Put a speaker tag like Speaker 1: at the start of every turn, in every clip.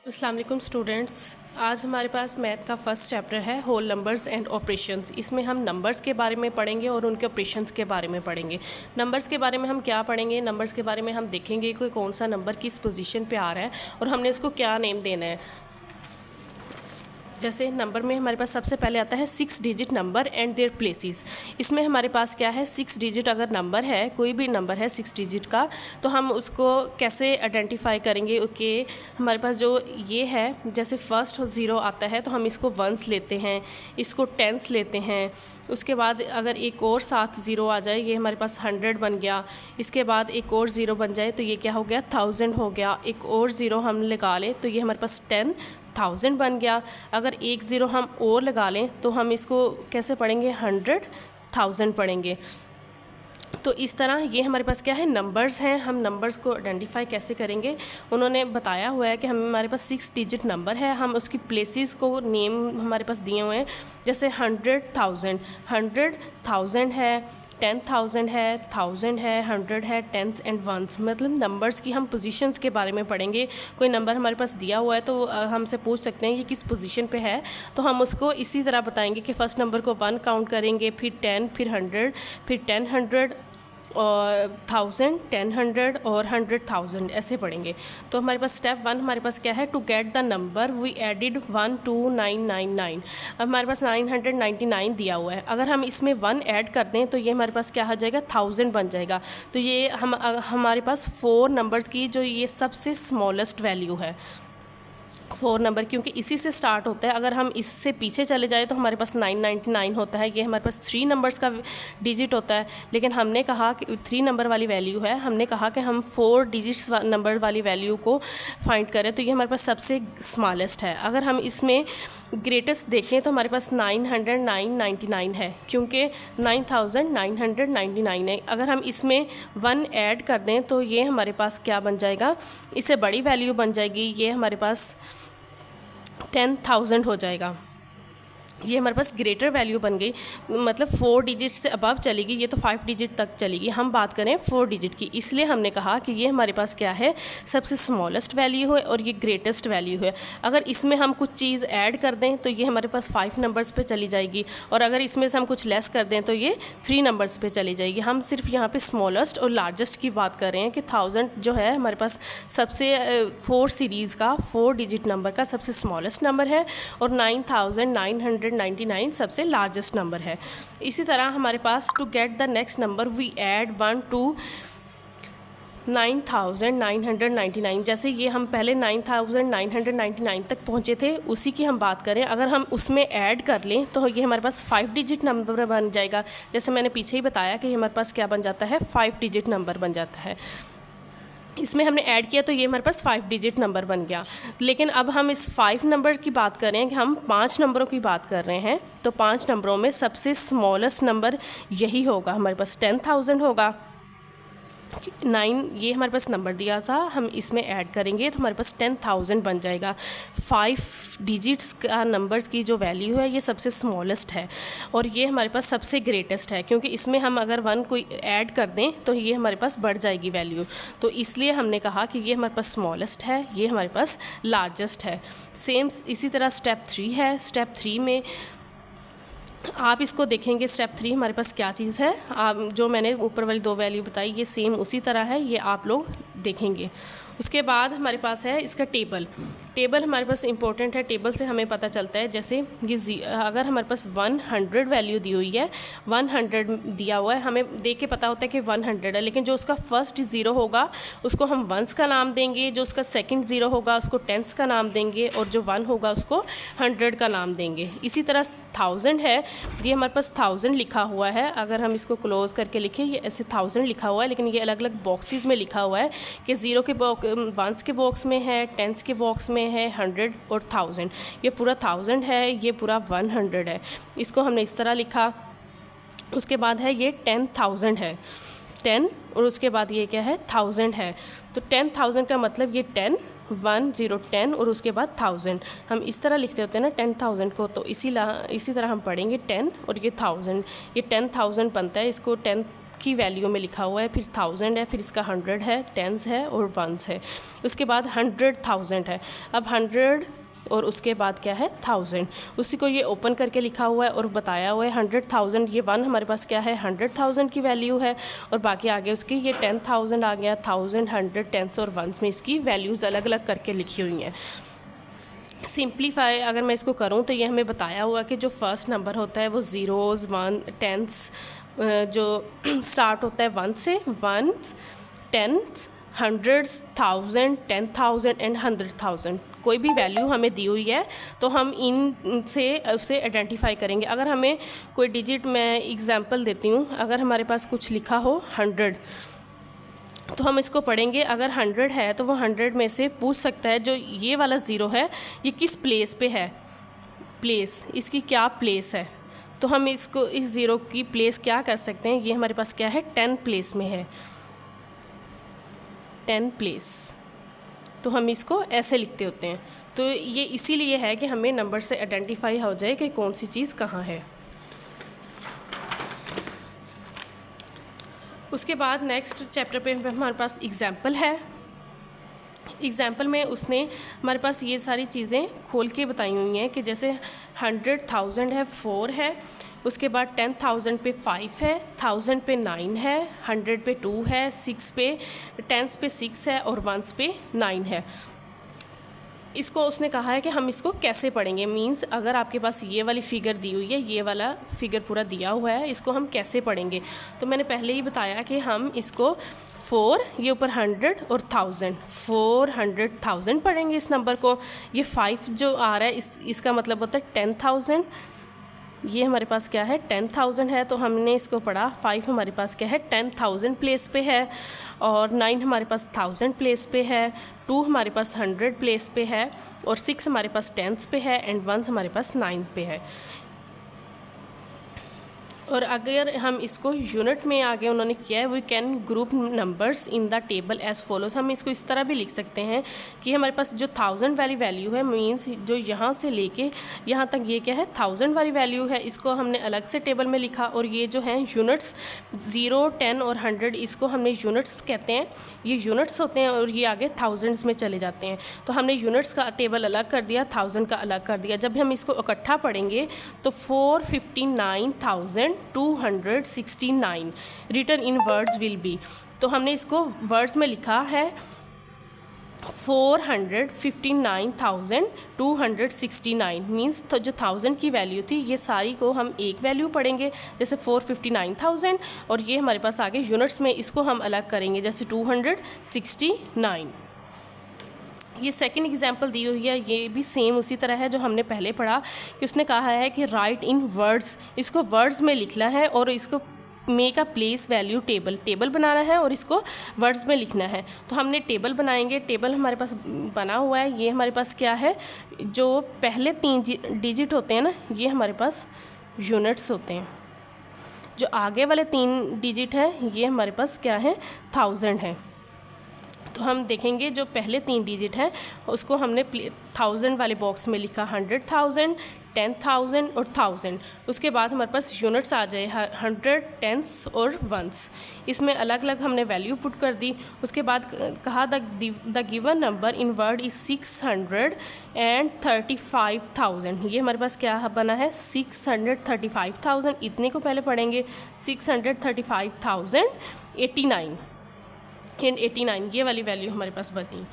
Speaker 1: अस्सलाम वालेकुम स्टूडेंट्स। आज हमारे पास मैथ का फर्स्ट चैप्टर है होल नंबर्स एंड ऑपरेशंस। इसमें हम नंबर्स के बारे में पढ़ेंगे और उनके ऑपरेशंस के बारे में पढ़ेंगे। नंबर्स के बारे में हम क्या पढ़ेंगे, नंबर्स के बारे में हम देखेंगे कोई कौन सा नंबर किस पोजीशन पे आ रहा है और हमने इसको क्या नेम देना है। जैसे नंबर में हमारे पास सबसे पहले आता है 6 digit number and their places. इसमें हमारे पास क्या है, 6 डिजिट अगर नंबर है, कोई भी नंबर है 6 डिजिट का, तो हम उसको कैसे आइडेंटिफाई करेंगे। ओके, हमारे पास जो ये है, जैसे फर्स्ट 0 आता है तो हम इसको वंस लेते हैं, इसको टेंस लेते हैं। उसके बाद अगर एक और साथ 0 आ जाए, ये हमारे पास 100 बन गया। इसके बाद एक और 0 बन जाए तो ये क्या हो गया, 1000 हो गया। एक और 0 हम लगा लें तो ये हमारे पास 10,000 बन गया। अगर एक 0 हम और लगा लें तो हम इसको कैसे पढ़ेंगे, 100,000 पढ़ेंगे। तो इस तरह ये हमारे पास क्या है, नंबर्स हैं। हम नंबर्स को आइडेंटिफाई कैसे करेंगे, उन्होंने बताया हुआ है कि हमारे पास 6 डिजिट नंबर है, हम उसकी प्लेसेस को नेम हमारे पास दिए हुए हैं। जैसे 100,000 है, 10,000 है, 1000 है, 100 है, टेंस एंड वंस। मतलब नंबर्स की हम पोजीशंस के बारे में पढ़ेंगे। कोई नंबर हमारे पास दिया हुआ है तो हमसे पूछ सकते हैं ये किस पोजीशन पे है, तो हम उसको इसी तरह बताएंगे कि फ़र्स्ट नंबर को 1 काउंट करेंगे, फिर 10, फिर 100, फिर 10, 100 और 1000, 10, 100 और 100,000 ऐसे पढ़ेंगे। तो हमारे पास स्टेप 1 हमारे पास क्या है, to get the number we added 12999। अब हमारे पास 999 दिया हुआ है। अगर हम इसमें 1 ऐड कर दें तो ये हमारे पास क्या हो जाएगा, 1000 बन जाएगा। तो ये हमारे पास 4 नंबर्स की जो ये सबसे स्मॉलेस्ट वैल्यू है, 4 नंबर, क्योंकि इसी से स्टार्ट होता है। अगर हम इससे पीछे चले जाए तो हमारे पास 999 होता है। ये हमारे पास 3 नंबर्स का डिजिट होता है, लेकिन हमने कहा कि 3 नंबर वाली वैल्यू है, हमने कहा कि हम 4 डिजिट्स नंबर वाली वैल्यू को फाइंड करें। तो ये हमारे पास सबसे स्मॉलेस्ट है। अगर हम इसमें ग्रेटेस्ट देखें तो हमारे पास 999 है, क्योंकि 9999 है। अगर हम इसमें 1 ऐड कर दें तो ये हमारे पास क्या बन जाएगा, इससे बड़ी वैल्यू बन जाएगी, ये हमारे पास 10,000 हो जाएगा। ये हमारे पास ग्रेटर वैल्यू बन गई, मतलब 4 डिजिट से अबव चलेगी, ये तो 5 डिजिट तक चलेगी। हम बात करें 4 डिजिट की, इसलिए हमने कहा कि ये हमारे पास क्या है, सबसे स्मॉलेस्ट वैल्यू है और ये ग्रेटेस्ट वैल्यू है। अगर इसमें हम कुछ चीज़ ऐड कर दें तो ये हमारे पास 5 नंबर्स पे चली जाएगी, और अगर इसमें से हम कुछ लेस कर दें तो ये 3 नंबर्स पे चली जाएगी। हम सिर्फ यहाँ पे स्मॉलेस्ट और लार्जेस्ट की बात कर रहे हैं कि 1000 जो है हमारे पास सबसे 4 सीरीज़ का 4 डिजिट नंबर का सबसे स्मॉलेस्ट नंबर है, और 9,999 सबसे लार्जेस्ट नंबर है। इसी तरह हमारे पास to get the next number we add 1 to 9,999। जैसे ये हम पहले 9,999 तक पहुँचे थे, उसी की हम बात करें। अगर हम उसमें ऐड कर लें तो ये हमारे पास 5 डिजिट नंबर बन जाएगा। जैसे मैंने पीछे ही बताया कि हमारे पास क्या बन जाता है, 5 डिजिट नंबर बन जाता है। इसमें हमने ऐड किया तो ये हमारे पास 5 डिजिट नंबर बन गया। लेकिन अब हम इस 5 नंबर की बात कर रहे हैं कि हम 5 नंबरों की बात कर रहे हैं, तो 5 नंबरों में सबसे स्मॉलेस्ट नंबर यही होगा, हमारे पास 10,000 होगा। 9 ये हमारे पास नंबर दिया था, हम इसमें ऐड करेंगे तो हमारे पास 10,000 बन जाएगा। 5 डिजिट्स का नंबर्स की जो वैल्यू है ये सबसे स्मॉलेस्ट है, और ये हमारे पास सबसे ग्रेटेस्ट है, क्योंकि इसमें हम अगर 1 कोई ऐड कर दें तो ये हमारे पास बढ़ जाएगी वैल्यू। तो इसलिए हमने कहा कि ये हमारे पास स्मॉलेस्ट है, ये हमारे पास लार्जेस्ट है। सेम इसी तरह स्टेप 3 है। स्टेप 3 में आप इसको देखेंगे, स्टेप 3 हमारे पास क्या चीज़ है, आप जो मैंने ऊपर वाली 2 वैल्यू बताई ये सेम उसी तरह है, ये आप लोग देखेंगे। उसके बाद हमारे पास है इसका टेबल। टेबल हमारे पास इंपॉर्टेंट है, टेबल से हमें पता चलता है। जैसे ये अगर हमारे पास 100 वैल्यू दी हुई है, 100 दिया हुआ है, हमें देख के पता होता है कि 100 है, लेकिन जो उसका फर्स्ट 0 होगा उसको हम वंस का नाम देंगे, जो उसका सेकंड 0 होगा उसको टेंस का नाम देंगे, और जो 1 होगा उसको 100 का नाम देंगे। इसी तरह 1000 है, ये हमारे पास 1000 लिखा हुआ है। अगर हम इसको क्लोज करके लिखें, ये ऐसे 1000 लिखा हुआ है, लेकिन ये अलग अलग बॉक्सेस में लिखा हुआ है कि 0 के वंस के बॉक्स में है, टेंस के बॉक्स में है, 100 और 1000। ये पूरा 1000 है, ये पूरा 100 है, इसको हमने इस तरह लिखा। उसके बाद है ये 10,000 है, 10, और उसके बाद ये क्या है, 1000 है। तो 10,000 का मतलब ये 10, 1 0 10 और उसके बाद 1000 हम इस तरह लिखते होते हैं ना 10,000 को। तो इसी तरह हम पढ़ेंगे 10 और ये 1000, ये 10,000 बनता है। इसको 10 की वैल्यू में लिखा हुआ है, फिर 1000 है, फिर इसका 100 है, 10s है और 1s है, उसके बाद 100,000 है। अब 100 और उसके बाद क्या है 1000, उसी को ये ओपन करके लिखा हुआ है और बताया हुआ है 100,000, ये 1 हमारे पास क्या है 100,000 की वैल्यू है, और बाकी आगे उसकी ये 10,000 आ गया, 1000, 100, 10s और 1s में इसकी वैल्यूज़ अलग अलग करके लिखी हुई हैं। सिंप्लीफाई अगर मैं इसको करूं तो ये हमें बताया हुआ कि जो फर्स्ट नंबर होता है वो ज़ीरोज़, 1, 10s जो स्टार्ट होता है 1 से, 1s, 10s, 100s, 1000, 10,000 एंड 100,000, कोई भी वैल्यू हमें दी हुई है तो हम इन से उसे आइडेंटिफाई करेंगे। अगर हमें कोई डिजिट, मैं एग्जांपल देती हूँ, अगर हमारे पास कुछ लिखा हो 100 तो हम इसको पढ़ेंगे, अगर 100 है तो वो 100 में से पूछ सकता है जो ये वाला ज़ीरो है ये किस प्लेस पे है, प्लेस इसकी क्या प्लेस है, तो हम इसको इस ज़ीरो की प्लेस क्या कर सकते हैं, ये हमारे पास क्या है 10 प्लेस में है, 10 प्लेस, तो हम इसको ऐसे लिखते होते हैं। तो ये इसीलिए है कि हमें नंबर से आइडेंटिफाई हो जाए कि कौन सी चीज़ कहाँ है। उसके बाद नेक्स्ट चैप्टर पे हमारे पास एग्जाम्पल है। एग्जाम्पल में उसने हमारे पास ये सारी चीज़ें खोल के बताई हुई हैं कि जैसे 100,000 है 4 है, उसके बाद 10,000 पे 5 है, 1000 पे 9 है, 100 पे 2 है, 6 पे 10s पे 6 है और 1s पे 9 है। इसको उसने कहा है कि हम इसको कैसे पढ़ेंगे, मींस अगर आपके पास ये वाली फ़िगर दी हुई है, ये वाला फ़िगर पूरा दिया हुआ है, इसको हम कैसे पढ़ेंगे। तो मैंने पहले ही बताया कि हम इसको 4 ये ऊपर 100 और 1000, 400,000 पढ़ेंगे इस नंबर को। ये 5 जो आ रहा है इसका मतलब होता है 10,000, ये हमारे पास क्या है 10,000 है, तो हमने इसको पढ़ा 5 हमारे पास क्या है 10,000 प्लेस पे है, और 9 हमारे पास 1000 प्लेस पे है, 2 हमारे पास 100 प्लेस पे है, और 6 हमारे पास 10s पे है, एंड 1 हमारे पास 9 पे है। और अगर हम इसको यूनिट में आगे उन्होंने किया है, we can group numbers in the table as follows. हम इसको इस तरह भी लिख सकते हैं कि हमारे पास जो 1000 वाली वैल्यू है, मींस जो यहाँ से लेके यहाँ तक ये क्या है 1000 वाली वैल्यू है, इसको हमने अलग से टेबल में लिखा, और ये जो है यूनिट्स 0, 10 और 100 इसको हमने यूनिट्स कहते हैं, ये यूनिट्स होते हैं, और ये आगे थाउजेंड्स में चले जाते हैं। तो हमने यूनिट्स का टेबल अलग कर दिया, 1000 का अलग कर दिया। जब हम इसको इकट्ठा पढ़ेंगे तो 459,269 written in words will be, तो हमने इसको वर्ड्स में लिखा है 459,269 मीन्स तो जो 1000 की वैल्यू थी ये सारी को हम एक वैल्यू पढ़ेंगे जैसे 459,000, और ये हमारे पास आगे यूनिट्स में इसको हम अलग करेंगे जैसे 269। ये सेकंड एग्जांपल दी हुई है, ये भी सेम उसी तरह है जो हमने पहले पढ़ा कि उसने कहा है कि राइट इन वर्ड्स, इसको वर्ड्स में लिखना है और इसको make a place value table बनाना है और इसको वर्ड्स में लिखना है। तो हमने टेबल बनाएंगे, टेबल हमारे पास बना हुआ है, ये हमारे पास क्या है जो पहले 3 डिजिट होते हैं ना, ये हमारे पास यूनिट्स होते हैं, जो आगे वाले 3 डिजिट हैं ये हमारे पास क्या है 1000 है। तो हम देखेंगे जो पहले 3 डिजिट हैं उसको हमने 1000 वाले बॉक्स में लिखा 100,000, 10,000 और 1000। उसके बाद हमारे पास यूनिट्स आ जाए 100, 10s और 1s, इसमें अलग अलग हमने वैल्यू पुट कर दी। उसके बाद कहा the given number in word is 635,000, ये हमारे पास क्या बना है 635,000, इतने को पहले पढ़ेंगे 635,089 एंड 89, ये वाली वैल्यू हमारे पास बनी।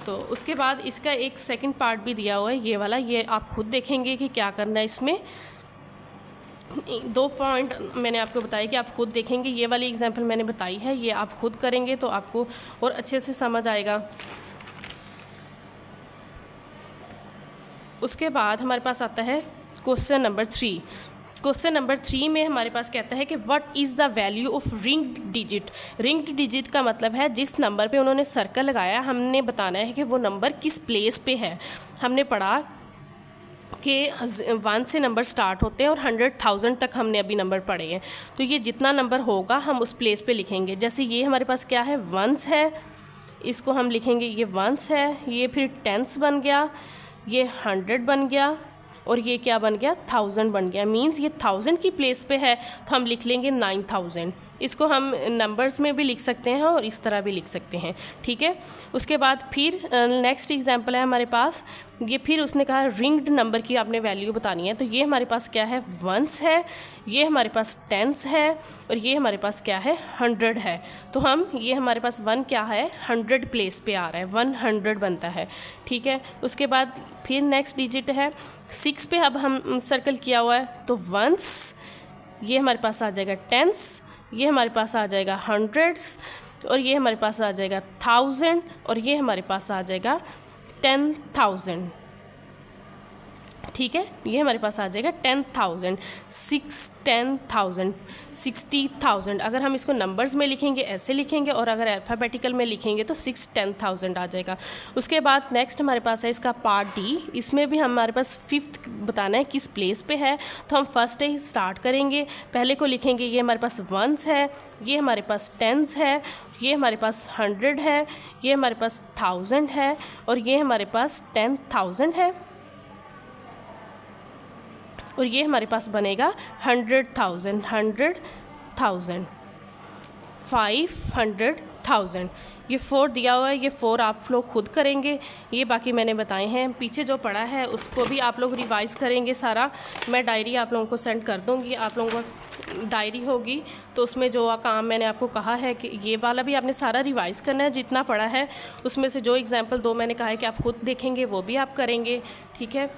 Speaker 1: तो उसके बाद इसका एक सेकंड पार्ट भी दिया हुआ है ये वाला, ये आप खुद देखेंगे कि क्या करना है। इसमें 2 पॉइंट मैंने आपको बताया कि आप खुद देखेंगे, ये वाली एग्जांपल मैंने बताई है, ये आप खुद करेंगे तो आपको और अच्छे से समझ आएगा। उसके बाद हमारे पास आता है क्वेश्चन नंबर 3। क्वेश्चन नंबर 3 में हमारे पास कहता है कि what is the value of ringed digit. Ringed digit का मतलब है जिस नंबर पे उन्होंने सर्कल लगाया, हमने बताना है कि वो नंबर किस प्लेस पे है। हमने पढ़ा कि 1 से नंबर स्टार्ट होते हैं और 100,000 तक हमने अभी नंबर पढ़े हैं, तो ये जितना नंबर होगा हम उस प्लेस पे लिखेंगे। जैसे ये हमारे पास क्या है 1s है, इसको हम लिखेंगे ये 1s है, ये फिर 10s बन गया, ये 100 बन गया, और ये क्या बन गया 1000 बन गया। मींस ये 1000 की प्लेस पे है तो हम लिख लेंगे 9000। इसको हम नंबर्स में भी लिख सकते हैं और इस तरह भी लिख सकते हैं, ठीक है। उसके बाद फिर नेक्स्ट एग्जांपल है हमारे पास, ये फिर उसने कहा रिंग्ड नंबर की आपने वैल्यू बतानी है। तो ये हमारे पास क्या है, वंस है, ये हमारे पास टेंस है और ये हमारे पास क्या है 100 है। तो हम ये हमारे पास 1 क्या है 100 प्लेस पे आ रहा है, 100 बनता है, ठीक है। उसके बाद फिर नेक्स्ट डिजिट है 6 पे, अब हम सर्कल किया हुआ है तो वंस, ये हमारे पास आ जाएगा टेंस, ये हमारे पास आ जाएगा हंड्रेड्स और ये हमारे पास आ जाएगा 1000 और ये हमारे पास आ जाएगा 10,000, ठीक है। ये हमारे पास आ जाएगा 10,000, 10,000, 60,000। अगर हम इसको नंबर्स में लिखेंगे ऐसे लिखेंगे और अगर अल्फ़ाबेटिकल में लिखेंगे तो 10,000 आ जाएगा। उसके बाद नेक्स्ट हमारे पास है इसका पार्ट डी। इसमें भी हमारे पास 5th बताना है किस प्लेस पे है। तो हम फर्स्ट ही स्टार्ट करेंगे, पहले को लिखेंगे ये हमारे पास वंस है, ये हमारे पास टेंस है, ये हमारे पास 100 है, ये हमारे पास 1000 है और ये हमारे पास 10,000 है और ये हमारे पास बनेगा 100,000, 100,000, 500,000। ये 4 दिया हुआ है, ये 4 आप लोग खुद करेंगे, ये बाकी मैंने बताए हैं। पीछे जो पड़ा है उसको भी आप लोग रिवाइज़ करेंगे सारा। मैं डायरी आप लोगों को सेंड कर दूँगी, आप लोगों को डायरी होगी तो उसमें जो काम मैंने आपको कहा है कि ये वाला भी आपने सारा रिवाइज़ करना है जितना पड़ा है। उसमें से जो एग्जाम्पल 2 मैंने कहा है कि आप खुद देखेंगे वो भी आप करेंगे, ठीक है।